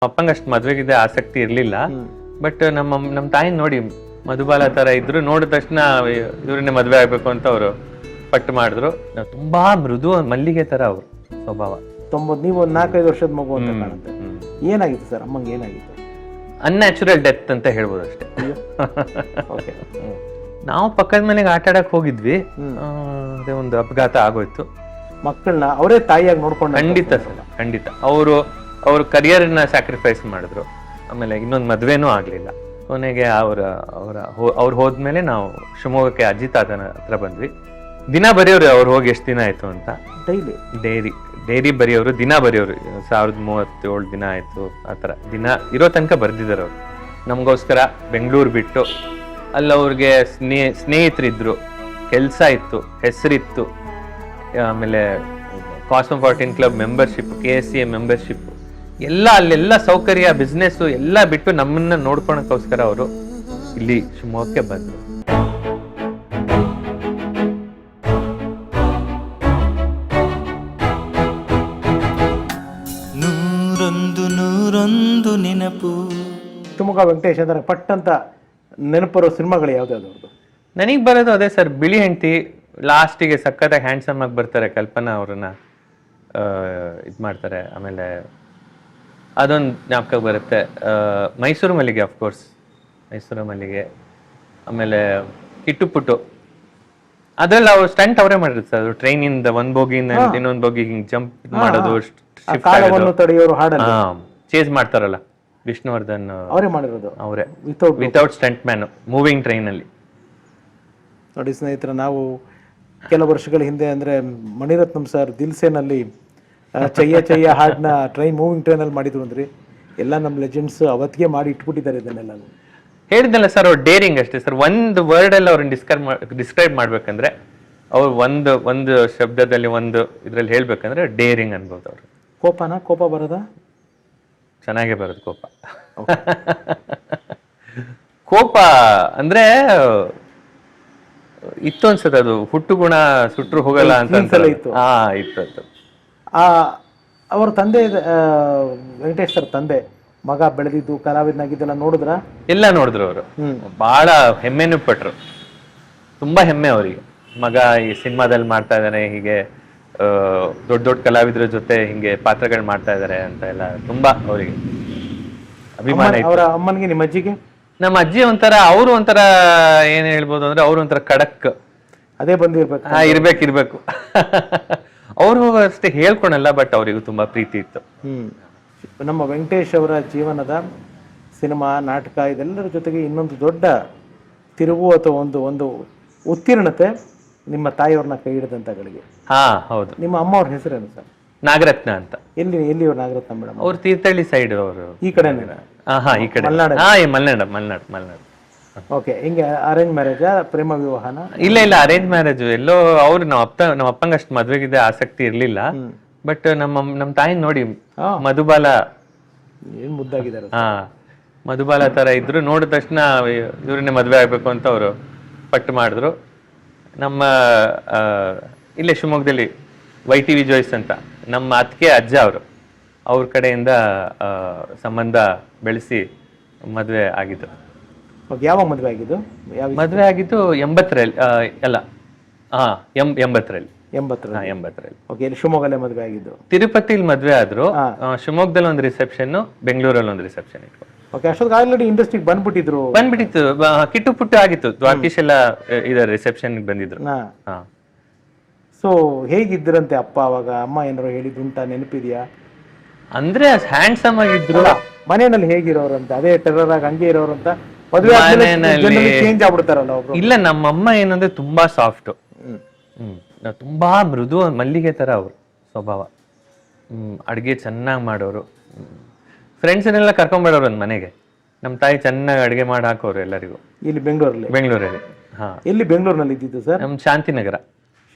ಅಪ್ಪಂಗೆ ಅಷ್ಟು ಮದ್ವೆಗಿದೆ ಆಸಕ್ತಿ ಇರ್ಲಿಲ್ಲ. ಬಟ್ ನಮ್ಮ ತಾಯಿ ನೋಡಿ ಮಧುಬಾಲ ತರ ಇದ್ರು, ನೋಡಿದ ತಕ್ಷಣ ಇವ್ರನ್ನೇ ಮದ್ವೆ ಆಗ್ಬೇಕು ಅಂತ ಅವರು ಪಟ್ಟು ಮಾಡಿದ್ರು. ತುಂಬಾ ಮೃದು ಮಲ್ಲಿಗೆ ತರ ಅವರು ಸ್ವಭಾವ. ನೀವು ಒಂದು 4-5 ವರ್ಷದ ಮಗು ಅಂತ ಕಾಣುತ್ತೆ. ಏನಾಗಿತ್ತು ಸರ್ ಅಮ್ಮಂಗೆ? ಏನಾಗಿತ್ತು? ಅನ್ಯಾಚುರಲ್ ಡೆತ್ ಅಂತ ಹೇಳ್ಬೋದು ಅಷ್ಟೇ. ನಾವು ಪಕ್ಕದ ಮನೆಗೆ ಆಟ ಆಡಕ್ ಹೋಗಿದ್ವಿ, ಅದೇ ಒಂದು ಅಪಘಾತ ಆಗೋಯ್ತು. ಮಕ್ಕಳನ್ನ ಅವರೇ ತಾಯಿಯಾಗಿ ನೋಡ್ಕೊಂಡು? ಖಂಡಿತ ಸರ್, ಖಂಡಿತ. ಅವ್ರ ಕರಿಯರ್ ನ ಸ್ಯಾಕ್ರಿಫೈಸ್ ಮಾಡಿದ್ರು. ಆಮೇಲೆ ಇನ್ನೊಂದು ಮದ್ವೆನೂ ಆಗ್ಲಿಲ್ಲ. ಕೊನೆಗೆ ಅವ್ರು ಹೋದ್ಮೇಲೆ ನಾವು ಶಿವಮೊಗ್ಗಕ್ಕೆ ಅಜ್ಜಿ ತಾತನ ಹತ್ರ ಬಂದ್ವಿ. ದಿನ ಬರೆಯೋರು ಅವ್ರು ಹೋಗಿ ಎಷ್ಟು ದಿನ ಆಯ್ತು ಅಂತ. ಡೈರಿ ಬರೆಯೋರು, ದಿನ ಬರೆಯೋರು. 1037 ದಿನ ಆಯ್ತು ಆತರ ದಿನ ಇರೋ ತನಕ ಬರ್ದಿದ್ದಾರೆ ಅವ್ರು ನಮಗೋಸ್ಕರ. ಬೆಂಗಳೂರು ಬಿಟ್ಟು ಅಲ್ಲಿ ಅವ್ರಿಗೆ ಸ್ನೇಹಿತರಿದ್ರು, ಕೆಲ್ಸ ಇತ್ತು, ಹೆಸರಿತ್ತು, ಆಮೇಲೆ cosmopolitan club membership, KSCA membership ಎಲ್ಲ, ಅಲ್ಲೆಲ್ಲ ಸೌಕರ್ಯ, ಬಿಸ್ನೆಸ್ ಎಲ್ಲ ಬಿಟ್ಟು ನಮ್ಮನ್ನ ನೋಡ್ಕೊಳಕ್ಕೋಸ್ಕರ ಅವರು ಇಲ್ಲಿ ಶಿವಮೊಗ್ಗಕ್ಕೆ ಬಂದ್ರು. ನೂರೊಂದು ನೆನಪು. ಶಿವಮೊಗ್ಗ ವೆಂಕಟೇಶ್ ಅಂದ್ರೆ ಪಟ್ಟಂತ ನೆನಪರೋ ಸಿನಿಮಾಗಳು ಯಾವ್ದಾವ್ದು? ನನಗ್ ಬರೋದು ಅದೇ ಸರ್, ಬಿಳಿ ಹೆಂಡತಿ. ಲಾಸ್ಟಿಗೆ ಸಖತ್ತಾಗಿ ಹ್ಯಾಂಡ್ಸಮ್ ಆಗಿ ಬರ್ತಾರೆ, ಕಲ್ಪನಾ ಅವ್ರನ್ನ ಇದ್ ಮಾಡ್ತಾರೆ. ಆಮೇಲೆ ಅದೊಂದು ಜ್ಞಾಪಕ ಬರುತ್ತೆ. ಮೈಸೂರು ಮಲ್ಲಿಗೆ, ಅಫ್ಕೋರ್ಸ್ ಮೈಸೂರು ಮಲ್ಲಿಗೆ. ಆಮೇಲೆ ಕಿಟ್ಟು ಪುಟ್ಟು, ಅದ್ರಲ್ಲಿ ಅವ್ರು ಸ್ಟಂಟ್ ಅವರೇ ಮಾಡಿರುತ್ತೆ ಸರ್. ಟ್ರೈನ್ ಇಂದ ಒಂದ್ ಬೋಗಿಯಿಂದ ಇನ್ನೊಂದ್ ಬೋಗಿ ಹಿಂಗ್ ಜಂಪ್ ಮಾಡೋದು, ಚೇಸ್ ಮಾಡ್ತಾರಲ್ಲ, ವಿಷ್ಣುವರ್ಧನ್ ಅವರೇ ಮಾಡಿರೋದು. ಅವರೇ without stunt man, moving train ಅಲ್ಲಿ. ನೋಡಿ ಸ್ನೇಹಿತರೆ, ನಾವು ಕೆಲವು ವರ್ಷಗಳ ಹಿಂದೆ ಅಂದ್ರೆ ಮಣಿರತ್ನಂ ಸರ್ ದಿಲ್ಸೇನಲ್ಲಿ ಚಯ್ಯ ಹಾಡ್ನ ಮೂವಿಂಗ್ ಟ್ರೈನ್ ಅಲ್ಲಿ ಮಾಡಿದ್ರು ಅಂದ್ರೆ ಎಲ್ಲ ನಮ್ಮ ಲೆಜೆಂಡ್ಸ್ ಅವತ್ತಿಗೆ ಮಾಡಿ ಇಟ್ಬಿಟ್ಟಿದ್ದಾರೆ ಇದನ್ನೆಲ್ಲ. ಹೇಳಿದ್ನಲ್ಲ ಸರ್, ಅವ್ರು ಡೇರಿಂಗ್ ಅಷ್ಟೇ ಸರ್. ಒಂದು ವರ್ಡ್ ಅಲ್ಲಿ ಅವ್ರನ್ನ ಡಿಸ್ಕ್ರೈಬ್ ಮಾಡ್ಬೇಕಂದ್ರೆ, ಅವ್ರು ಒಂದು ಶಬ್ದದಲ್ಲಿ ಒಂದು ಇದ್ರಲ್ಲಿ ಹೇಳ್ಬೇಕಂದ್ರೆ ಡೇರಿಂಗ್ ಅನ್ಬೋದು. ಅವ್ರು ಕೋಪ ಬರೋದ? ಚೆನ್ನಾಗೇ ಬರೋದು ಕೋಪ. ಕೋಪ ಅಂದ್ರೆ ಇತ್ತು ಅನ್ಸುತ್ತೆ, ಅದು ಹುಟ್ಟು ಗುಣ, ಸುಟ್ರು ಹೋಗಲ್ಲ ಅಂತ ಇತ್ತು. ಅವ್ರ ತಂದೆ ವೆಂಕಟೇಶ್ ಸರ್ ತಂದೆ ಮಗ ಬೆಳೆದಿದ್ದು ಕಲಾವಿದನಾಗಿದ್ದೆಲ್ಲ ನೋಡಿದ್ರ? ಎಲ್ಲ ನೋಡಿದ್ರು ಅವರು. ಬಹಳ ಹೆಮ್ಮೆನೂ ಪಟ್ರು, ತುಂಬಾ ಹೆಮ್ಮೆ ಅವರಿಗೆ. ಮಗ ಈ ಸಿನಿಮಾದಲ್ಲಿ ಮಾಡ್ತಾ ಇದ್ದಾನೆ, ಹೀಗೆ ದೊಡ್ಡ ದೊಡ್ಡ ಕಲಾವಿದರ ಜೊತೆ ಹಿಂಗೆ ಪಾತ್ರಗಳು ಮಾಡ್ತಾ ಇದಾರೆ ಅಂತ ಎಲ್ಲ ತುಂಬಾ ಅವರಿಗೆ ಅಭಿಮಾನ. ಅವರ ಅಮ್ಮನಿಗೆ, ನಿಮ್ಮ ಅಜ್ಜಿಗೆ? ನಮ್ಮ ಅಜ್ಜಿ ಒಂಥರ, ಅವರು ಒಂಥರ ಏನ್ ಹೇಳ್ಬೋದು ಅಂದ್ರೆ, ಅವ್ರು ಒಂಥರ ಖಡಕ್. ಅದೇ ಬಂದಿರ್ಬೇಕು. ಇರ್ಬೇಕು. ಅವರು ಅಷ್ಟೇ ಹೇಳ್ಕೊಳಲ್ಲ, ಬಟ್ ಅವರಿಗೂ ತುಂಬಾ ಪ್ರೀತಿ ಇತ್ತು. ನಮ್ಮ ವೆಂಕಟೇಶ್ ಅವರ ಜೀವನದ ಸಿನಿಮಾ, ನಾಟಕ ಇದೆಲ್ಲರ ಜೊತೆಗೆ ಇನ್ನೊಂದು ದೊಡ್ಡ ತಿರುವು ಅಥವಾ ಒಂದು ಉತ್ತೀರ್ಣತೆ ನಿಮ್ಮ ತಾಯಿಯವ್ರನ್ನ ಕೈ ಹಿಡಿದಂತಗಳಿಗೆ. ಹೌದು. ನಿಮ್ಮ ಅಮ್ಮ ಅವ್ರ ಹೆಸರೇನು ಸರ್? ನಾಗರತ್ನ ಅಂತ. ಎಲ್ಲಿಯವ್ರು ನಾಗರತ್ನ ಮೇಡಮ್? ಅವ್ರು ತೀರ್ಥಹಳ್ಳಿ ಸೈಡ್ ಅವರು. ಈ ಕಡೆ? ಈ ಕಡೆ ಮಲ್ನಾಡ್. ಓಕೆ. ಹಿಂಗೆ ಅರೇಂಜ್ ಮ್ಯಾರೇಜ್, ಪ್ರೇಮ ವಿವಾಹನ? ಇಲ್ಲ, ಅರೇಂಜ್ ಮ್ಯಾರೇಜ್. ಎಲ್ಲೋ ಅವ್ರು ನಮ್ಮ ಅಪ್ಪಂಗೆ ಅಷ್ಟು ಮದ್ವೆಗಿದೆ ಆಸಕ್ತಿ ಇರ್ಲಿಲ್ಲ. ಬಟ್ ನಮ್ಮ ತಾಯಿ ನೋಡಿ ಮಧುಬಾಲ, ಏನ್ ಮುದ್ದಾಗಿದ್ದಾರೆ. ಮಧುಬಾಲ ತರ ಇದ್ರು, ನೋಡಿದ ತಕ್ಷಣ ಇವ್ರನ್ನೇ ಮದ್ವೆ ಆಗ್ಬೇಕು ಅಂತ ಅವರು ಪಟ್ಟು ಮಾಡಿದ್ರು. ನಮ್ಮ ಇಲ್ಲೇ ಶಿವಮೊಗ್ಗದಲ್ಲಿ YTV ಜೋಯ್ಸ್ ಅಂತ ನಮ್ಮ ಅತ್ತಿಗೆ ಅಜ್ಜ ಅವ್ರ ಕಡೆಯಿಂದ ಸಂಬಂಧ ಬೆಳೆಸಿ ಮದ್ವೆ ಆಗಿದ್ದು. ಯಾವಾಗ ಮದ್ವೆ ಆಗಿದ್ದು? ಮದ್ವೆ ಆಗಿದ್ದು 80ರಲ್ಲಿ. ಅಲ್ಲ, 80ರಲ್ಲಿ. ಓಕೆ. ಶಿವಮೊಗ್ಗಲ್ಲೇ ಮದ್ವೆ ಆಗಿದ್ದು? ತಿರುಪತಿಲಿ ಮದ್ವೆ ಆದ್ರು. ಶಿವಮೊಗ್ಗದಲ್ಲಿ ಒಂದು ರಿಸೆಪ್ಷನ್, ಬೆಂಗಳೂರಲ್ಲಿ ಒಂದು ರಿಸೆಪ್ಷನ್ ಇತ್ತು. ಓಕೆ. ಅಷ್ಟೊತ್ತಿಗೆ ಆಲ್ರೆಡಿ ಇಂಡಸ್ಟ್ರಿಗೆ ಬಂದ್ಬಿಟ್ಟಿತ್ತು. ಕಿಟ್ಟು ಪುಟ್ಟು ಆಗಿತ್ತು. ದ್ವಾರಕೀಶ್ ಎಲ್ಲ ರಿಸೆಪ್ಷನ್ ಬಂದಿದ್ರು. ಸೊ ಹೇಗಿದ್ರಂತೆ ಅಪ್ಪ ಅವಾಗ? ಅಮ್ಮ ಏನಾರು ಹೇಳಿದ್ದುಂಟ, ನೆನಪಿದ್ಯಾ? ಅಂದ್ರೆ ಹ್ಯಾಂಡ್ಸಮ್ ಆಗಿದ್ರು. ಮನೆಯಲ್ಲಿ ಹೇಗಿರೋರಂತ? ಅದೇ ಟೆರರ್ ಆಗಿ ಹಂಗೆ ಇರೋರಂತ? ಮದುವೆ ಚೇಂಜ್ ಆಗ್ಬಿಡ್ತಾರಲ್ಲ ಒಬ್ರು. ಇಲ್ಲ, ನಮ್ಮಮ್ಮ ಏನಂದ್ರೆ ತುಂಬಾ ಸಾಫ್ಟ್, ತುಂಬಾ ಮೃದು ಮಲ್ಲಿಗೆ ತರ ಅವ್ರು ಸ್ವಭಾವ. ಅಡ್ಗೆ ಚೆನ್ನಾಗಿ ಮಾಡೋರು. ಫ್ರೆಂಡ್ಸ್ನೆಲ್ಲ ಕರ್ಕೊಂಡ್ಬಿಡೋರು ಒಂದ್ ಮನೆಗೆ. ನಮ್ಮ ತಾಯಿ ಚೆನ್ನಾಗಿ ಅಡ್ಗೆ ಮಾಡಿ ಹಾಕೋರು ಎಲ್ಲರಿಗೂ. ಇಲ್ಲಿ ಬೆಂಗಳೂರಲ್ಲಿ? ಎಲ್ಲಿ ಬೆಂಗಳೂರಿನಲ್ಲಿ ಇದ್ದಿದ್ದು ಸರ್? ನಮ್ ಶಾಂತಿನಗರ.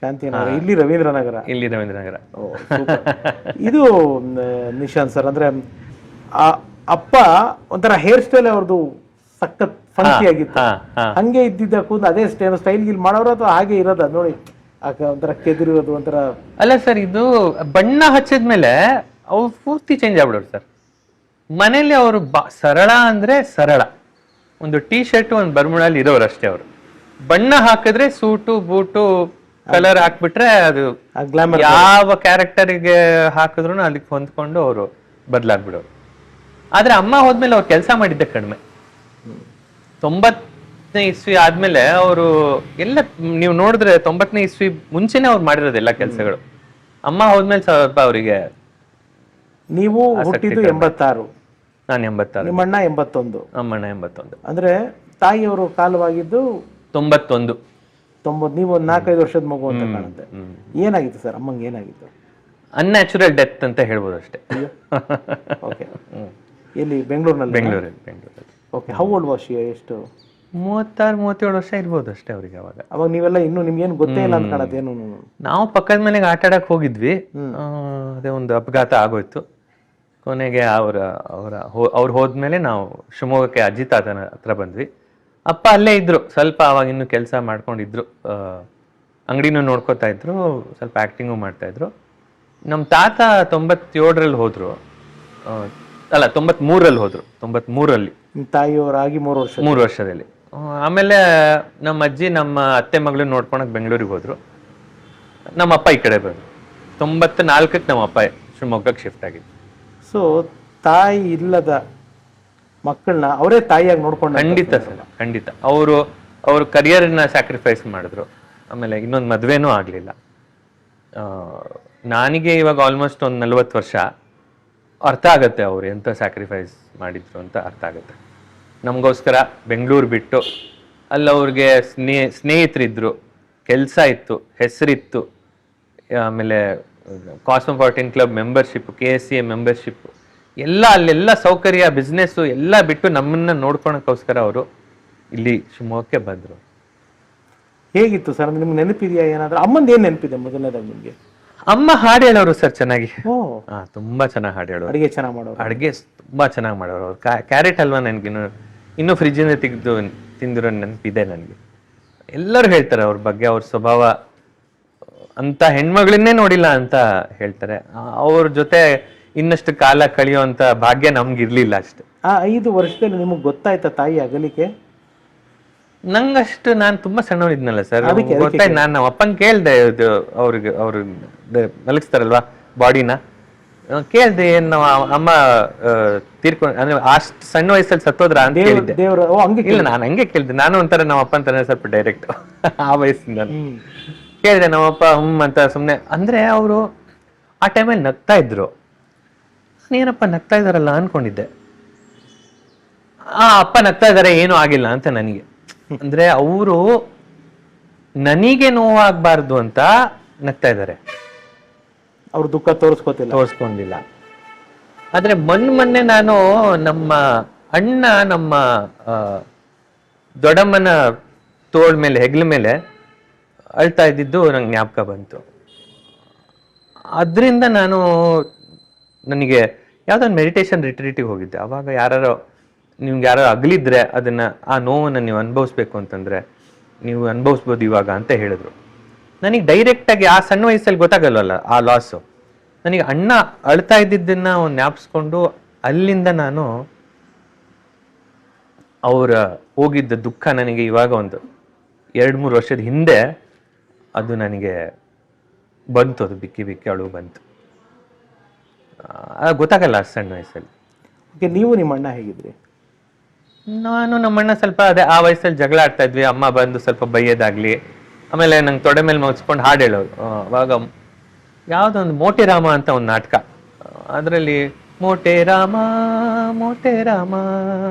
ಇಲ್ಲಿ ರವೀಂದ್ರನಗರ? ಇಲ್ಲಿ ರವೀಂದ್ರನಗರ. ಇದು ನಿಶಾಂತ್ ಸರ್, ಅಂದ್ರೆ ಅಪ್ಪ ಒಂಥರ ಹೇರ್ ಸ್ಟೈಲ್ ಅವ್ರದ್ದು ಸಖತ್ ಫಂಕಿ ಆಗಿತ್ತು. ಹಂಗೆ ಇದ್ದಿದ್ದ ಕೂದಲು ಅದೇ ಸ್ಟೈಲ್ ಗಿಲ್ ಮಾಡೋರು ಅಥವಾ ಹಾಗೆ ಇರೋದ ನೋಡಿ? ಒಂಥರ ಕೆದಿರೋದು ಒಂಥರ? ಅಲ್ಲ ಸರ್, ಇದು ಬಣ್ಣ ಹಚ್ಚಿದ್ಮೇಲೆ ಅವು ಪೂರ್ತಿ ಚೇಂಜ್ ಆಗ್ಬಿಡೋರು ಸರ್. ಮನೇಲಿ ಅವರು ಸರಳ ಅಂದ್ರೆ ಸರಳ, ಒಂದು ಟೀ ಶರ್ಟ್ ಒಂದು ಬರ್ಮುಡಲ್ಲಿ ಇರೋರು ಅಷ್ಟೇ. ಅವರು ಬಣ್ಣ ಹಾಕಿದ್ರೆ ಸೂಟು ಬೂಟು ಕಲರ್ ಹಾಕ್ಬಿಟ್ರೆ ಅದು ಗ್ಲಾಮರ್ ಯಾವ ಕ್ಯಾರೆಕ್ಟರ್ಗೆ ಹಾಕಿದ್ರು ಅಲ್ಲಿಗೆ ಹೊಂದ್ಕೊಂಡು ಅವರು ಬದಲಾಗ್ಬಿಡೋರು. ಆದ್ರೆ ಅಮ್ಮ ಹೋದ್ಮೇಲೆ ಅವ್ರು ಕೆಲಸ ಮಾಡಿದ್ದೆ ಕಡಿಮೆ. 90ನೇ ಇಸ್ವಿ ಆದ್ಮೇಲೆ ಅವರು ಎಲ್ಲ ನೀವು ನೋಡಿದ್ರೆ 90ನೇ ಇಸ್ವಿ ಮುಂಚೆನೆ ಅವ್ರು ಮಾಡಿರೋದೆಲ್ಲ ಕೆಲಸಗಳು. ಅಮ್ಮ ಹೋದ್ಮೇಲೆ ಸ್ವಲ್ಪ ಅವರಿಗೆ. ನೀವು ಹುಟ್ಟಿದ್ದು 86, ನಾನು 86, ನಿಮ್ಮಣ್ಣ 81, ಅಮ್ಮಣ್ಣ 81, ಅಂದ್ರೆ ತಾಯಿಯವರು ಕಾಲವಾಗಿದ್ದು 91. ನೀವು ಒಂದು 4-5 ವರ್ಷದ ಮಗು ಅಂತ ಕಾಣುತ್ತೆ. ಏನಾಗಿತ್ತು ಸರ್ ಅಮ್ಮಂಗೆ, ಏನಾಗಿತ್ತು? ಅನ್ಯಾಚುರಲ್ ಡೆತ್ ಅಂತ ಹೇಳ್ಬೋದು ಅಷ್ಟೇ. ಓಕೆ, ಎಲ್ಲಿ? ಬೆಂಗಳೂರಿನಲ್ಲಿ? ಬೆಂಗಳೂರಲ್ಲಿ. Okay, how old was she? ಎಷ್ಟು? 36-37 ವರ್ಷ ಇರ್ಬೋದು ಅಷ್ಟೇ ಅವ್ರಿಗೆ. ಅವಾಗ ನೀವೆಲ್ಲ ಇನ್ನೂ ನಿಮ್ಗೇನು ಗೊತ್ತೇ ಇಲ್ಲ ಅಂತ ಕಾಣತ್ತೆ. ಏನು? ನಾವು ಪಕ್ಕದ ಮನೆಗೆ ಆಟ ಆಡಕ್ ಹೋಗಿದ್ವಿ, ಅದೇ ಒಂದು ಅಪಘಾತ ಆಗೋಯ್ತು. ಕೊನೆಗೆ ಅವ್ರು ಹೋದ್ಮೇಲೆ ನಾವು ಶಿವಮೊಗ್ಗಕ್ಕೆ ಅಜ್ಜಿ ತಾತನ ಹತ್ರ ಬಂದ್ವಿ. ಅಪ್ಪ ಅಲ್ಲೇ ಇದ್ರು, ಸ್ವಲ್ಪ ಅವಾಗ ಇನ್ನು ಕೆಲಸ ಮಾಡ್ಕೊಂಡಿದ್ರು, ಅಂಗಡಿನೂ ನೋಡ್ಕೋತಾ ಇದ್ರು, ಸ್ವಲ್ಪ ಆಕ್ಟಿಂಗು ಮಾಡ್ತಾ ಇದ್ರು. ನಮ್ಮ ತಾತ 97ರಲ್ಲಿ ಹೋದ್ರು, ಅಲ್ಲ 93ರಲ್ಲಿ ಹೋದ್ರು. 93ರಲ್ಲಿ ತಾಯಿಯವರಾಗಿ 3 ವರ್ಷದಲ್ಲಿ. ಆಮೇಲೆ ನಮ್ಮ ಅಜ್ಜಿ ನಮ್ಮ ಅತ್ತೆ ಮಗಳನ್ನ ನೋಡ್ಕೊಳಕ್ ಬೆಂಗಳೂರಿಗೆ ಹೋದ್ರು. ನಮ್ಮ ಅಪ್ಪ ಈ ಕಡೆ ಬಂದ್ರು. 94ಕ್ಕೆ ನಮ್ಮ ಅಪ್ಪ ಶಿವಮೊಗ್ಗಕ್ಕೆ ಶಿಫ್ಟ್ ಆಗಿದ್ರು. ಸೊ ತಾಯಿ ಇಲ್ಲದ ಮಕ್ಕಳನ್ನ ಅವರೇ ತಾಯಿಯಾಗಿ ನೋಡ್ಕೊಂಡು. ಖಂಡಿತ ಸರ್, ಖಂಡಿತ. ಅವರು ಕರಿಯರ್ನ ಸ್ಯಾಕ್ರಿಫೈಸ್ ಮಾಡಿದ್ರು. ಆಮೇಲೆ ಇನ್ನೊಂದು ಮದುವೆನೂ ಆಗಲಿಲ್ಲ. ನನಗೆ ಇವಾಗ ಆಲ್ಮೋಸ್ಟ್ ಒಂದು 40 ವರ್ಷ. ಅರ್ಥ ಆಗತ್ತೆ ಅವ್ರು ಎಂಥ ಸ್ಯಾಕ್ರಿಫೈಸ್ ಮಾಡಿದ್ರು ಅಂತ ಅರ್ಥ ಆಗುತ್ತೆ. ನಮಗೋಸ್ಕರ ಬೆಂಗಳೂರು ಬಿಟ್ಟು ಅಲ್ಲಿ ಅವ್ರಿಗೆ ಸ್ನೇಹಿತರಿದ್ರು, ಕೆಲಸ ಇತ್ತು, ಹೆಸರಿತ್ತು, ಆಮೇಲೆ cosmopolitan club membership, KSCA membership ಎಲ್ಲ, ಅಲ್ಲೆಲ್ಲ ಸೌಕರ್ಯ, ಬಿಸ್ನೆಸ್ಸು ಎಲ್ಲ ಬಿಟ್ಟು ನಮ್ಮನ್ನ ನೋಡ್ಕೊಳಕ್ಕೋಸ್ಕರ ಅವರು ಇಲ್ಲಿ ಶಿವಮೊಗ್ಗಕ್ಕೆ ಬಂದರು. ಹೇಗಿತ್ತು ಸರ್? ನಿಮ್ಗೆ ನೆನಪಿದೆಯಾ ಏನಾದ್ರೂ? ಅಮ್ಮಂದು ಏನು ನೆನಪಿದೆ ಮೊದಲನೇದಾಗಿ ನಿಮಗೆ? ಅಮ್ಮ ಹಾಡು ಹೇಳೋರು ಸರ್ ಚೆನ್ನಾಗಿ. ತುಂಬಾ ಚೆನ್ನಾಗಿ ಹಾಡು ಹೇಳೋರು. ಅಡುಗೆ ಚೆನ್ನಾಗಿ ಮಾಡೋರು? ಅಡುಗೆ ತುಂಬಾ ಚೆನ್ನಾಗಿ ಮಾಡೋರು ಅವ್ರು. ಕ್ಯಾರೆಟ್ ಹಲ್ವಾ ನನಗೆ ಇನ್ನೂ ಫ್ರಿಜ್ಜಿಂದ ತೆಗೆದು ತಿಂದಿರೋ ನೆನಪಿದೆ ನನಗೆ. ಎಲ್ಲರೂ ಹೇಳ್ತಾರೆ ಅವ್ರ ಬಗ್ಗೆ, ಅವ್ರ ಸ್ವಭಾವ. ಅಂತ ಹೆಣ್ಮಗಳನ್ನೇ ನೋಡಿಲ್ಲ ಅಂತ ಹೇಳ್ತಾರೆ. ಅವ್ರ ಜೊತೆ ಇನ್ನಷ್ಟು ಕಾಲ ಕಳೆಯುವಂತ ಭಾಗ್ಯ ನಮ್ಗಿರ್ಲಿಲ್ಲ ಅಷ್ಟೇ. ಆ 5 ವರ್ಷದಲ್ಲಿ ನಿಮಗೆ ಗೊತ್ತಾಯ್ತಾ ತಾಯಿ ಅಗಲಿಕೆ? ನಂಗಷ್ಟು, ನಾನು ತುಂಬಾ ಸಣ್ಣವನಿದ್ನಲ್ಲ ಸರ್, ಗೊತ್ತಾಯ್ತು. ನಾನು ನಮ್ಮ ಅಪ್ಪನ್ ಕೇಳ್ದೆ, ಅವ್ರು ಮಲಗಿಸ್ತಾರಲ್ವಾ ಬಾಡಿನ, ಕೇಳ್ದೆ ಏನ್ ನಮ್ಮ ಅಮ್ಮ ತೀರ್ಕೊಂಡು, ಅಂದ್ರೆ ಅಷ್ಟು ಸಣ್ಣ ವಯಸ್ಸಲ್ಲಿ ಸತ್ತೋದ್ರ ಅಂತ ಕೇಳಿದ್ದೆ. ಇಲ್ಲ, ನಾನು ಹಂಗೆ ಕೇಳ್ದೆ. ನಾನು ಒಂಥರ ನಮ್ಮ ಅಪ್ಪನ ತರ ಸ್ವಲ್ಪ ಡೈರೆಕ್ಟ್ ಆ ವಯಸ್ಸಿಂದ ಕೇಳಿದೆ. ನಮ್ಮಪ್ಪ ಅಂತ ಸುಮ್ನೆ ಅಂದ್ರೆ ಅವರು ಆ ಟೈಮಲ್ಲಿ ನಗ್ತಾ ಇದ್ರು. ಏನಪ್ಪ ನಗ್ತಾ ಇದಾರಲ್ಲ ಅನ್ಕೊಂಡಿದ್ದೆ. ಅಪ್ಪ ನಗ್ತಾ ಇದಾರೆ, ಏನೂ ಆಗಿಲ್ಲ ಅಂತ ನನಗೆ. ಅಂದ್ರೆ ಅವರು ನನಗೆ ನೋವಾಗಬಾರ್ದು ಅಂತ ನಗ್ತಾ ಇದ್ದಾರೆ, ಅವ್ರ ದುಃಖ ತೋರಿಸ್ಕೊಂಡಿಲ್ಲ. ಆದ್ರೆ ಮೊನ್ನೆ ನಾನು ನಮ್ಮ ಅಣ್ಣ ನಮ್ಮ ದೊಡ್ಡಮ್ಮನ ತೋಳ್ ಮೇಲೆ, ಹೆಗ್ಲ ಮೇಲೆ ಅಳ್ತಾ ಇದ್ದಿದ್ದು ನಂಗೆ ಜ್ಞಾಪಕ ಬಂತು. ಅದರಿಂದ ನನಗೆ ಯಾವ್ದೊಂದು ಮೆಡಿಟೇಷನ್ ರಿಟ್ರೀಟಿಗೆ ಹೋಗಿದ್ದೆ. ಅವಾಗ ನಿಮ್ಗೆ ಯಾರು ಅಗಲಿದ್ರೆ ಅದನ್ನ, ಆ ನೋವನ್ನು ನೀವು ಅನುಭವಿಸ್ಬೇಕು ಅಂತಂದ್ರೆ ನೀವು ಅನುಭವಿಸ್ಬೋದು ಇವಾಗ ಅಂತ ಹೇಳಿದ್ರು. ನನಗೆ ಡೈರೆಕ್ಟ್ ಆಗಿ ಆ ಸಣ್ಣ ವಯಸ್ಸಲ್ಲಿ ಗೊತ್ತಾಗಲ್ವಲ್ಲ ಆ ಲಾಸು. ನನಗೆ ಅಣ್ಣ ಅಳ್ತಾ ಇದ್ದಿದ್ದನ್ನ ಜ್ಞಾಪಿಸ್ಕೊಂಡು ಅಲ್ಲಿಂದ ನಾನು ಅವರ ಹೋಗಿದ್ದ ದುಃಖ ನನಗೆ ಇವಾಗ ಒಂದು 2-3 ವರ್ಷದ ಹಿಂದೆ ಅದು ನನಗೆ ಬಂತು. ಅದು ಬಿಕ್ಕಿ ಅಳು ಬಂತು. ಗೊತ್ತಾಗಲ್ಲ ಸಣ್ಣ ವಯಸ್ಸಲ್ಲಿ. ನೀವು ನಿಮ್ಮ ಅಣ್ಣ ಹೇಗಿದ್ರಿ? ನಾನು ನಮ್ಮಣ್ಣ ಸ್ವಲ್ಪ ಅದೇ ಆ ವಯಸ್ಸಲ್ಲಿ ಜಗಳ ಆಡ್ತಾ ಇದ್ವಿ. ಅಮ್ಮ ಬಂದು ಸ್ವಲ್ಪ ಬೈಯೋದಾಗ್ಲಿ, ಆಮೇಲೆ ನಂಗೆ ತೊಡೆ ಮೇಲೆ ಮಗಿಸ್ಕೊಂಡು ಹಾಡು ಹೇಳೋರು. ಅವಾಗ ಯಾವುದೊಂದು ಮೋಟೆ ರಾಮ ಅಂತ ಒಂದು ನಾಟಕ, ಅದರಲ್ಲಿ ಮೋಟೆ ರಾಮ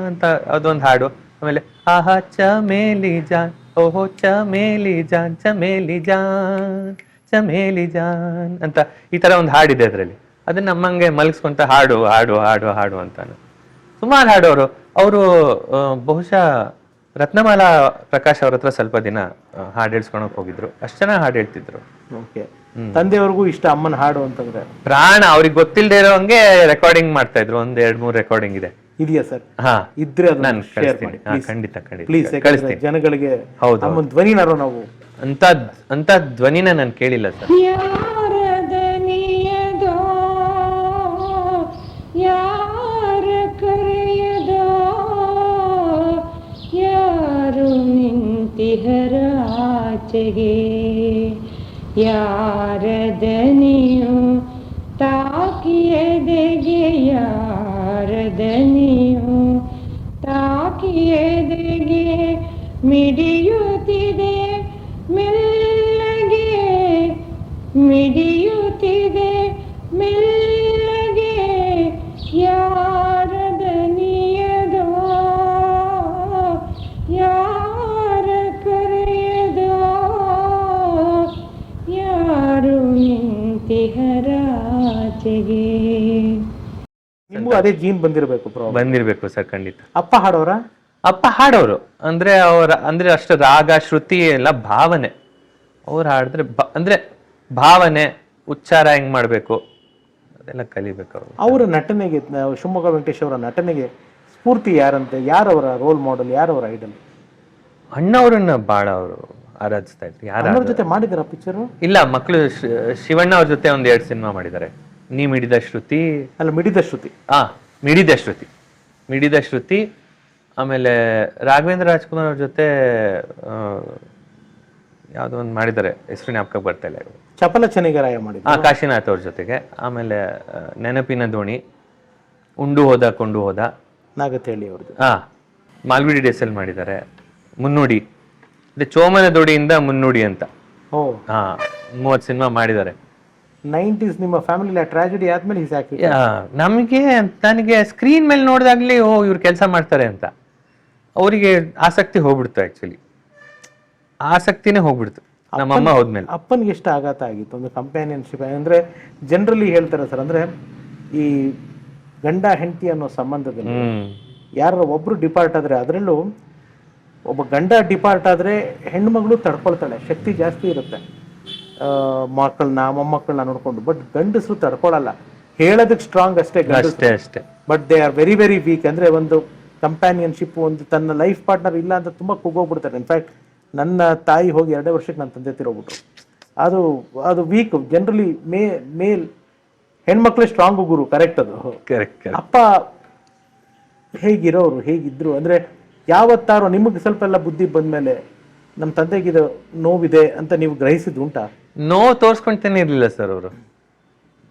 ಅಂತ ಅದೊಂದು ಹಾಡು. ಆಮೇಲೆ ಆಹಾ ಚಮೇಲಿ ಜಾನ್, ಓಹೋ ಚಮೇಲಿ ಜಾನ್, ಚಮೇಲಿ ಜಾನ್, ಚಮೇಲಿ ಜಾನ್ ಅಂತ ಈ ತರ ಒಂದು ಹಾಡಿದೆ ಅದರಲ್ಲಿ. ಅದನ್ನ ನಮ್ಮಂಗೆ ಮಲಗಿಸ್ಕೊಂತ ಹಾಡು ಹಾಡು ಹಾಡು ಹಾಡು ಅಂತಾನೆ ಸುಮಾರು ಹಾಡೋರು. ಅವರು ಬಹುಶಃ ರತ್ನಮಾಲಾ ಪ್ರಕಾಶ್ ಅವ್ರ ಹತ್ರ ಸ್ವಲ್ಪ ದಿನ ಹಾಡು ಹೇಳ್ಸ್ಕೊಳಕ್ ಹೋಗಿದ್ರು. ಅಷ್ಟು ಚೆನ್ನಾಗಿ ಹಾಡು ಹೇಳ್ತಿದ್ರು. ತಂದೆಯವ್ರಿಗೂ ಇಷ್ಟ ಅಮ್ಮನ ಹಾಡು ಅಂತಂದ್ರೆ ಪ್ರಾಣ. ಅವ್ರಿಗೆ ಗೊತ್ತಿಲ್ಲದೆ ಇರೋ ಹಂಗೆ ರೆಕಾರ್ಡಿಂಗ್ ಮಾಡ್ತಾ ಇದ್ರು. 1-2-3 ರೆಕಾರ್ಡಿಂಗ್ ಇದೆ. ಇದೆಯಾ ಸರ್? ಇದ್ರೆ ನಾನು ಕಳಿಸ್ತೀನಿ. ಖಂಡಿತ ಕಳಿಸ್ತೀನಿ ಜನಗಳಿಗೆ. ಹೌದು, ಅಮ್ಮನ ಧ್ವನಿನಾರು ನಾವು ಅಂತ ಧ್ವನಿನ ನಾನು ಕೇಳಿಲ್ಲ ಸರ್. ಯಾರ ಆಚೆಗೆ ಯಾರದನಿಯು ತಾಕಿಯದೆಗೆ ಯಾರದನಿಯು ತಾಕಿಯದೆಗೆ ಮಿಡಿಯುತ್ತಿದೆ ಮೆಲ್ಲಗೆ ಮಿಡಿಯುತ್ತಿದೆ ಮೆಲ್ಲಗೆ ಯಾರದನಿಯದ ಯಾರ ಕರೆಯದ ಯಾರು ನಿಂತಿಹರಾಚೆಗೆ. ನಿಮಗೂ ಅದೇ ಜೀನ್ ಬಂದಿರಬೇಕು ಬಂದಿರ್ಬೇಕು ಸರ್, ಖಂಡಿತ. ಅಪ್ಪ ಹಾಡೋರ? ಅಪ್ಪ ಹಾಡೋರು ಅಂದ್ರೆ ಅಂದ್ರೆ ಅಷ್ಟು ರಾಗ ಶ್ರುತಿ ಎಲ್ಲ ಭಾವನೆ ಅವ್ರು ಹಾಡಿದ್ರೆ ಅಂದ್ರೆ ಭಾವನೆ ಉಚ್ಚಾರ ಹೆಂಗ್ ಮಾಡ್ಬೇಕು ಅದೆಲ್ಲ ಕಲಿಬೇಕು ಅವರು. ಅವರ ನಟನೆಗೆ, ಶಿವಮೊಗ್ಗ ವೆಂಕಟೇಶ್ ಅವರ ನಟನೆಗೆ ಸ್ಫೂರ್ತಿ ಯಾರಂತೆ? ಯಾರವರ ರೋಲ್ ಮಾಡೆಲ್, ಯಾರವರ ಐಡಲ್? ಅಣ್ಣವ್ರನ್ನ ಬಾಳ ಅವರು ಆರಾಧಿಸ್ತಾ ಇದ್ರು. ಯಾರ ಜೊತೆ ಮಾಡಿದಾರ ಪಿಕ್ಚರ್? ಇಲ್ಲ, ಮಕ್ಕಳು ಶಿವಣ್ಣ ಅವ್ರ ಜೊತೆ 1-2 ಸಿನಿಮಾ ಮಾಡಿದ್ದಾರೆ. ನೀ ಮಿಡಿದ ಶ್ರುತಿ, ಅಲ್ಲ ಮಿಡಿದ ಶ್ರುತಿ, ಮಿಡಿದ ಶ್ರುತಿ, ಮಿಡಿದ ಶ್ರುತಿ. ಆಮೇಲೆ ರಾಘವೇಂದ್ರ ರಾಜ್ಕುಮಾರ್ ಅವ್ರ ಜೊತೆ ಯಾವ್ದೋ ಒಂದು ಮಾಡಿದ್ದಾರೆ, ಹೆಸರು ಜ್ಞಾಪಕ ಬರ್ತಾ ಇಲ್ಲ. ಚಪಲ ಚೆನ್ನಿಗರಾಯ ಮಾಡಿದ್ರು. ಕಾಶಿನಾಥ್ ಅವ್ರ ಜೊತೆಗೆ. ಆಮೇಲೆ ನೆನಪಿನ ದೋಣಿ, ಉಂಡು ಹೋದ ಕೊಂಡು ಹೋದ, ನಾಗತೇಳಿ ಅವ್ರದ್ದು. ಮಾಲ್ಗುಡಿ ಡೇಸಲ್ಲಿ ಮಾಡಿದ್ದಾರೆ. ಮುನ್ನುಡಿ ಅಂದ್ರೆ ಚೋಮನ ದೋಡಿಯಿಂದ ಮುನ್ನುಡಿ ಅಂತ 30 ಸಿನಿಮಾ ಮಾಡಿದ್ದಾರೆ. 90s ನಿಮ್ಮ ಫ್ಯಾಮಿಲಿ ಟ್ರಾಜಿಡಿ ಆದ್ಮೇಲೆ ನನಗೆ ಸ್ಕ್ರೀನ್ ಮೇಲೆ ನೋಡಿದಾಗ್ಲಿ ಇವ್ರು ಕೆಲಸ ಮಾಡ್ತಾರೆ ಅಂತ ಅವರಿಗೆ ಆಸಕ್ತಿ ಹೋಗ್ಬಿಡ್ತು. ಆಕ್ಚುಲಿ ಆಸಕ್ತಿನೇ ಹೋಗ್ಬಿಡ್ತು ನಮ್ಮಮ್ಮ ಹೋದ್ಮೇಲೆ. ಅಪ್ಪನಿಗೆ ಎಷ್ಟು ಆಘಾತ ಆಗಿತ್ತು ಒಂದು ಕಂಪ್ಯಾನಿಯನ್ಶಿಪ್ ಅಂದ್ರೆ ಜನರಲಿ ಹೇಳ್ತಾರೆ ಸರ್, ಅಂದ್ರೆ ಈ ಗಂಡ ಹೆಂಡತಿ ಅನ್ನೋ ಸಂಬಂಧದಲ್ಲಿ ಯಾರು ಒಬ್ರು ಡಿಪಾರ್ಟ್ ಆದ್ರೆ, ಅದರಲ್ಲೂ ಒಬ್ಬ ಗಂಡ ಡಿಪಾರ್ಟ್ ಆದ್ರೆ ಹೆಣ್ಮಗಳು ತಡ್ಕೊಳ್ತಾಳೆ, ಶಕ್ತಿ ಜಾಸ್ತಿ ಇರುತ್ತೆ ಮಕ್ಕಳನ್ನ ಮೊಮ್ಮಕ್ಕಳನ್ನ ನೋಡ್ಕೊಂಡು. ಬಟ್ ಗಂಡಸರು ತಡ್ಕೊಳಲ್ಲ, ಹೇಳೋದಕ್ಕೆ ಸ್ಟ್ರಾಂಗ್ ಅಷ್ಟೇ ಅಷ್ಟೇ. But they are very very weak. ಅಂದ್ರೆ ಒಂದು ಕಂಪ್ಯಾನಿಯನ್ಶಿಪ್, ಒಂದು ತನ್ನ ಲೈಫ್ ಪಾರ್ಟ್ನರ್ ಇಲ್ಲ ಅಂತ ತುಂಬಾ ಕುಗೋಗ್ಬಿಡ್ತಾರೆ. ಇನ್ಫ್ಯಾಕ್ಟ್ ನನ್ನ ತಾಯಿ ಹೋಗಿ 2 ವರ್ಷಕ್ಕೆ ನನ್ನ ತಂದೆ ತಿರೋಗ್ಬಿಟ್ರು. ಅದು ವೀಕ್. ಜನರಲಿ ಮೇಲ್ ಹೆಣ್ಮಕ್ಳೇ ಸ್ಟ್ರಾಂಗ್ ಗುರು. ಕರೆಕ್ಟ್ ಅದು. ಅಪ್ಪ ಹೇಗಿರೋರು, ಹೇಗಿದ್ರು ಅಂದ್ರೆ ಯಾವತ್ತಾರೋ ನಿಮಗೆ ಸ್ವಲ್ಪ ಎಲ್ಲ ಬುದ್ಧಿ ಬಂದ್ಮೇಲೆ ನಮ್ಮ ತಂದೆಗಿದು ನೋವಿದೆ ಅಂತ ನೀವು ಗ್ರಹಿಸಿದ್ ಉಂಟಾ? ನೋವು ತೋರ್ಸ್ಕೊಂತೇನೆ ಇರ್ಲಿಲ್ಲ ಸರ್ ಅವರು,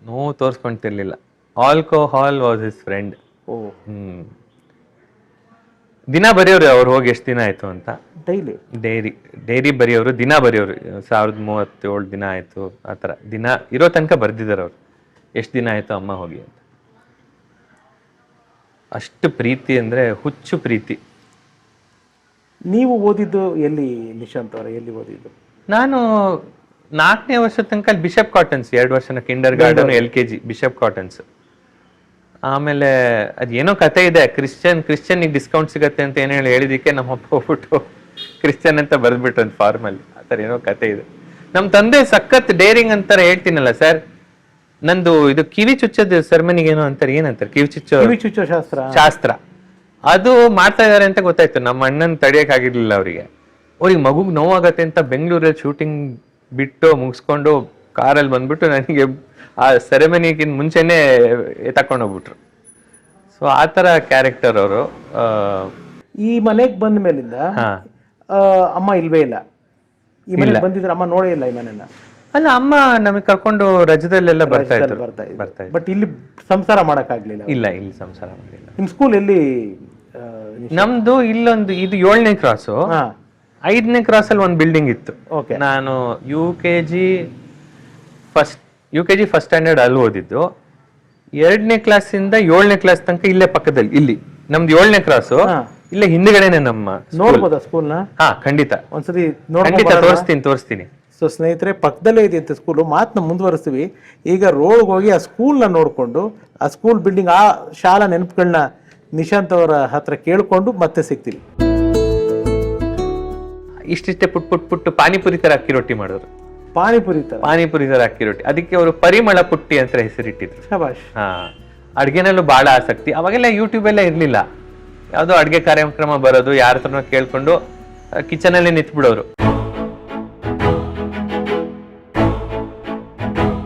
ನೋವು ತೋರ್ಸ್ಕೊಂತಿರ್ಲಿಲ್ಲ. Alcohol was his friend. ದಿನ ಬರೆಯೋರು ಅವ್ರು ಹೋಗಿ ಎಷ್ಟು ದಿನ ಆಯ್ತು ಅಂತ. ಡೈರಿ ಬರೆಯೋರು, ದಿನ ಬರೆಯೋರು. 1037 ದಿನ ಆಯ್ತು ಆತರ ದಿನ ಇರೋ ತನಕ ಬರ್ದಿದ್ದಾರೆ ಅವ್ರು, ಎಷ್ಟು ದಿನ ಆಯ್ತು ಅಮ್ಮ ಹೋಗಿ ಅಂತ. ಅಷ್ಟು ಪ್ರೀತಿ ಅಂದ್ರೆ ಹುಚ್ಚು ಪ್ರೀತಿ. ನೀವು ಓದಿದ್ದು ಎಲ್ಲಿ ನಿಶಾಂತ್ ಅವರ? ಎಲ್ಲಿ ಓದಿದ್ದು? ನಾನು 4ನೇ ವರ್ಷ ತನಕ ಬಿಷಪ್ ಕಾಟನ್ಸ್, 2 ವರ್ಷನ kindergarten, LKG Bishop Cottons. ಆಮೇಲೆ ಅದೇನೋ ಕತೆ ಇದೆ, ಕ್ರಿಶ್ಚಿಯನ್ ಡಿಸ್ಕೌಂಟ್ ಸಿಗತ್ತೆ ಅಂತ ಏನೋ ಹೇಳಿದಕ್ಕೆ ನಮ್ಮ ಅಪ್ಪ ಹೋಗ್ಬಿಟ್ಟು ಕ್ರಿಶ್ಚಿಯನ್ ಅಂತ ಬರ್ದ್ಬಿಟ್ಟು ಒಂದು ಫಾರ್ಮಲ್ಲಿ. ಆ ಥರ ಏನೋ ಕತೆ ಇದೆ. ನಮ್ಮ ತಂದೆ ಸಖತ್ ಡೇರಿಂಗ್ ಅಂತಾರೆ, ಹೇಳ್ತೀನಲ್ಲ ಸರ್. ನಂದು ಇದು ಕಿವಿ ಚುಚ್ಚೋದು ಸೆರೆಮನಿಗೆ ಏನೋ ಅಂತಾರೆ, ಏನಂತಾರೆ ಕಿವಿ ಚುಚ್ಚೋ ಶಾಸ್ತ್ರ, ಅದು ಮಾಡ್ತಾ ಇದಾರೆ ಅಂತ ಗೊತ್ತಾಯ್ತು. ನಮ್ಮ ಅಣ್ಣನ್ ತಡಿಯಕ್ ಆಗಿರ್ಲಿಲ್ಲ ಅವ್ರಿಗೆ ಮಗುಗ್ ನೋವಾಗತ್ತೆ ಅಂತ ಬೆಂಗಳೂರಲ್ಲಿ ಶೂಟಿಂಗ್ ಬಿಟ್ಟು ಮುಗಿಸ್ಕೊಂಡು ಕಾರಲ್ಲಿ ಬಂದ್ಬಿಟ್ಟು ನನಗೆ ಆ ಸೆರೆಮನಿಗಿಂತ ಮುಂಚೆನೆ ತಕೊಂಡೋಗ್ಬಿಟ್ರು. ಸೊ ಆತರ ಕ್ಯಾರೆಕ್ಟರ್ ಅವರು. ಈ ಮನೆಗ್ ಬಂದ ಮೇಲಿಂದ ಅಮ್ಮ ಇಲ್ವೇ ಇಲ್ಲ? ಈ ಮನೆಗೆ ಬಂದಿದ್ರೆ ಅಮ್ಮ ನೋಡೇ ಇಲ್ಲ ಈ ಮನೆಯನ್ನ? ಅಲ್ಲ, ಅಮ್ಮ ನಮಗೆ ಕರ್ಕೊಂಡು ರಜದಲ್ಲೆಲ್ಲ ಬರ್ತಾ ಇದ್ರು. ಬಟ್ ಇಲ್ಲಿ ಸಂಸಾರ ಮಾಡಕ್ ಆಗ್ಲಿಲ್ಲ? ಇಲ್ಲ, ಇಲ್ಲಿ ಸಂಸಾರ ಮಾಡಲಿಲ್ಲ. ನಿಮ್ ಸ್ಕೂಲ್ ಎಲ್ಲಿ? ನಮ್ದು ಇಲ್ಲೊಂದು, ಇದು 7ನೇ ಕ್ರಾಸು. 5ನೇ ಕ್ರಾಸ್ ಅಲ್ಲಿ ಒಂದು ಬಿಲ್ಡಿಂಗ್ ಇತ್ತು. ನಾನು UKG ಫಸ್ಟ್ ಸ್ಟ್ಯಾಂಡರ್ಡ್ ಅಲ್ಲಿ ಓದಿದ್ದು. 2ನೇ ಕ್ಲಾಸ್ ಇಂದ 7ನೇ ಕ್ಲಾಸ್ ತನಕ ಇಲ್ಲೇ ಪಕ್ಕದಲ್ಲಿ, ಇಲ್ಲಿ ನಮ್ದು 7ನೇ ಕ್ರಾಸು, ಇಲ್ಲೇ ಹಿಂದ್ಗಡೆನೆ ನಮ್ಮ. ನೋಡ್ಬೋದಾ ಸ್ಕೂಲ್ ನ? ಖಂಡಿತ ಒಂದ್ಸತಿ ತೋರಿಸ್ತೀನಿ. ಸೊ ಸ್ನೇಹಿತರೆ, ಪಕ್ಕದಲ್ಲೇ ಇದೆ ಅಂತ ಸ್ಕೂಲು. ಮಾತನ್ನ ಮುಂದುವರಿಸ್ತೀವಿ. ಈಗ ರೋಡ್ಗೆ ಹೋಗಿ ಆ ಸ್ಕೂಲ್ನ ನೋಡ್ಕೊಂಡು, ಆ ಸ್ಕೂಲ್ ಬಿಲ್ಡಿಂಗ್, ಆ ಶಾಲಾ ನೆನಪುಗಳನ್ನ ನಿಶಾಂತ್ ಅವರ ಹತ್ರ ಕೇಳ್ಕೊಂಡು ಮತ್ತೆ ಸಿಗ್ತೀವಿ. ಇಷ್ಟಿಷ್ಟೇ ಪುಟ್ಟು ಪಾನಿಪುರಿ ತರ ಅಕ್ಕಿ ರೊಟ್ಟಿ ಮಾಡಿದ್ರು. ಪಾನಿಪುರಿ ತರ ಅಕ್ಕಿ ರೊಟ್ಟಿ. ಅದಕ್ಕೆ ಅವರು ಪರಿಮಳ ಪುಟ್ಟಿ ಅಂತ ಹೆಸರಿಟ್ಟಿದ್ರು. ಅಡ್ಗೆನಲ್ಲೂ ಬಹಳ ಆಸಕ್ತಿ. ಅವಾಗೆಲ್ಲ ಯೂಟ್ಯೂಬ್ ಎಲ್ಲ ಇರ್ಲಿಲ್ಲ. ಯಾವ್ದೋ ಅಡ್ಗೆ ಕಾರ್ಯಕ್ರಮ ಬರೋದು, ಯಾರ ಹತ್ರನೋ ಕೇಳ್ಕೊಂಡು ಕಿಚನ್ ಅಲ್ಲಿ ನಿಂತ್ಬಿಡೋರು.